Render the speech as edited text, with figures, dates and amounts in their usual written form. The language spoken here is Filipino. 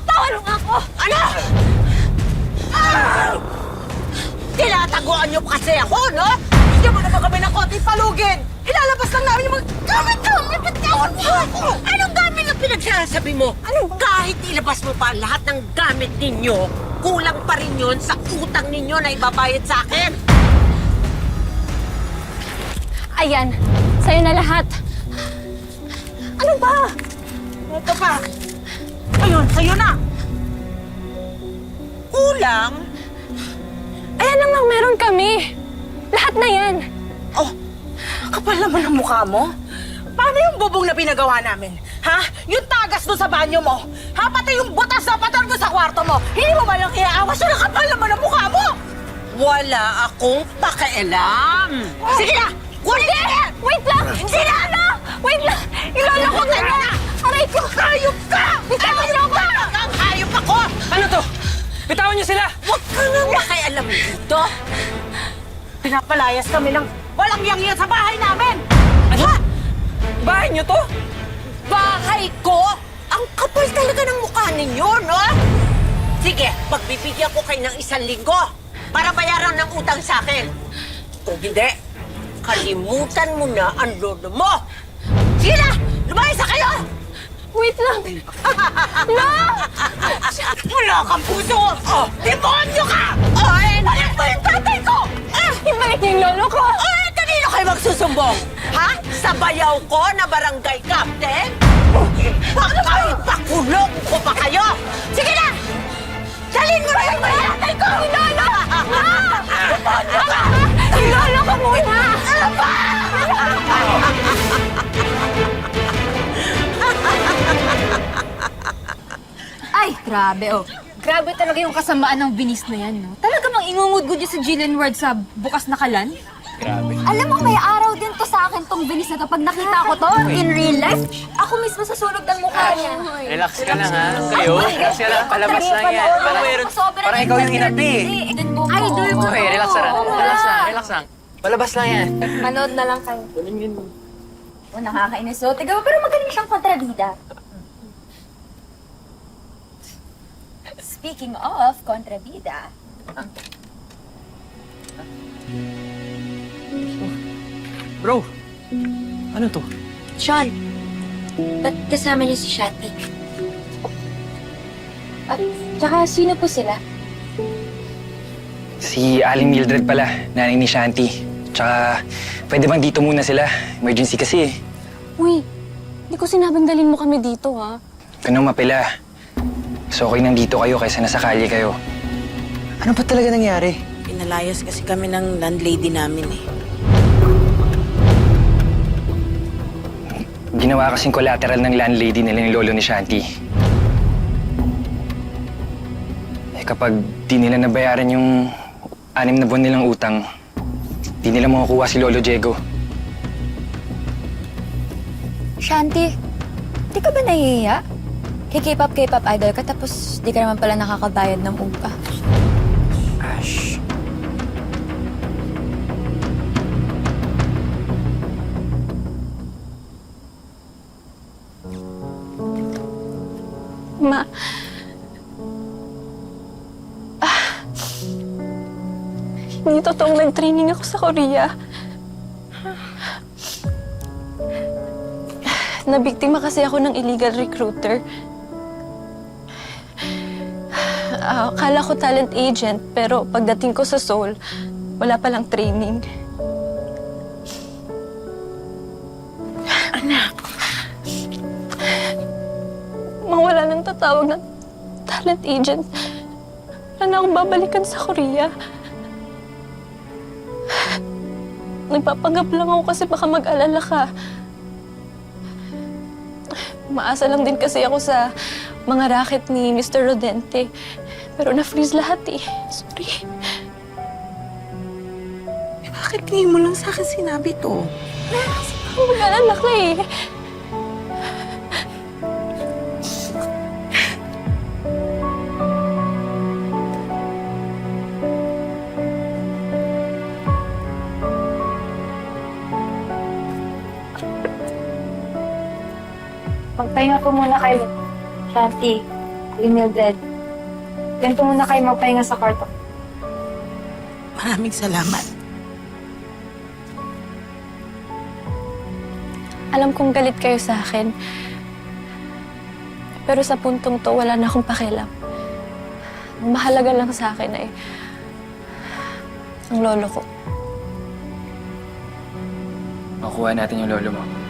Tawalong ako! Ano? Tinataguan niyo kasi ako, no? Bigyan mo naman kami ng konting palugin! Ilalabas lang namin yung mga gamit-gamit! Bitawan mo ako! Anong gamit ang pinagsasabi mo? Kahit ilabas mo pa lahat ng gamit ninyo, kulang pa rin yun sa utang ninyo na ibabayad sa akin! Ayan, sa'yo na lahat. Ano ba? Ito pa! Ayun, sa'yo na! Kulang? Ayan lang ang meron kami. Lahat na yan. Oh, kapal naman ang mukha mo. Paano yung bubong na pinagawa namin? Ha? Yung tagas doon sa banyo mo? Ha? Pati yung butas na pator doon sa kwarto mo? Hindi mo malang iaawas yun ang kapal naman ang mukha mo! Wala akong pakialam! Sige na! Kunin ka na! Wait lang! Sila! Ano? Wait lang! Ilolo ko na na! Aray ko! Hayop ka! Bitawan niyo ako! Ang hayop ako! Ano to? Bitawan niyo sila! Huwag ka nang makialam dito! Pinapalayas kami ng walang yangyan sa bahay namin! Ano? Bahay niyo to? Bahay ko? Ang kapal talaga ng mukha ninyo, no? Sige, pagbibigyan ko kayo ng 1 linggo para bayaran ng utang sa akin. Kung hindi, kalimutan mo na ang lolo mo. Sige na! Lumayas na kayo! Wait lang! No! Wala kang puso! Oh, demonyo ka! Oh, balik mo yung tatay ko! Ibalik niyo yung lolo ko! Kanino kayo magsusumbong? Ha? Sa bayaw ko na barangay captain? Bakit kayo ipakulong ko pa kayo? Sige na! Dalhin mo na yung tatay ko! Ilolo! Ilolo ko muna! Ay, grabe oh. Grabe talaga yung kasamaan ng binis na yan, no? Talaga mang ingungudgud yung sa Jillian Ward sa bukas na kalan? Grabe. Alam mo, may araw din to sa akin tong binis na to. Pag nakita ko to in real life, ako mismo susunog ng mukha niya. Relax ka lang ha. Kayo, relax ka lang. Palabas lang yan. Parang ikaw yung inapi. Idol ko. Okay, relax lang. Relax lang. Relax lang. Palabas lang yan. Manood na lang kayo. Oh, nakakainis. So, tiga mo, pero magaling siyang kontrabida. Speaking of kontrabida, Bro, ano to? Sean, ba't kasama niyo si Shati? at tsaka sino po sila? Si Aling Mildred pala, nanay ni Shanti. Tsaka, pwede bang dito muna sila? Emergency kasi eh. Uy, hindi ko sinabing dalhin mo kami dito, ha? Ganun mapila. So okay nandito kayo kaysa nasa kalye kayo. Ano ba talaga nangyari? Pinalayas kasi kami ng landlady namin eh. Ginawa kasing collateral ng landlady nila yung lolo ni Shanti. Eh kapag di nila nabayaran yung 6 na buwan nilang utang, di nila makukuha si Lolo Diego. Shanti, di ka ba nahihiya? K-pop idol ka tapos di ka naman pala nakakabayad ng upa. Ash. Ma. Hindi totoong nag-training ako sa Korea. Nabiktima kasi ako ng illegal recruiter. Akala ko talent agent, pero pagdating ko sa Seoul, wala palang training. Anak, Mawala nang tatawag ng talent agent. Wala na akong babalikan sa Korea. Nagpapanggap lang ako kasi baka mag-alala ka. Umaasa lang din kasi ako sa mga racket ni Mr. Rodente. Pero na-freeze lahat eh. Sorry. bakit ngayon mo lang sa akin sinabi to? Ako mag-alala ka eh. Magpahinga ko muna kayo. Shanti, Mildred, ganito muna kayo magpahinga sa kwarto. Maraming salamat. Alam kong galit kayo sa akin. Pero sa puntong to, wala na akong pakialam. Ang mahalaga lang sa akin ay ang lolo ko. Makuha natin yung lolo mo.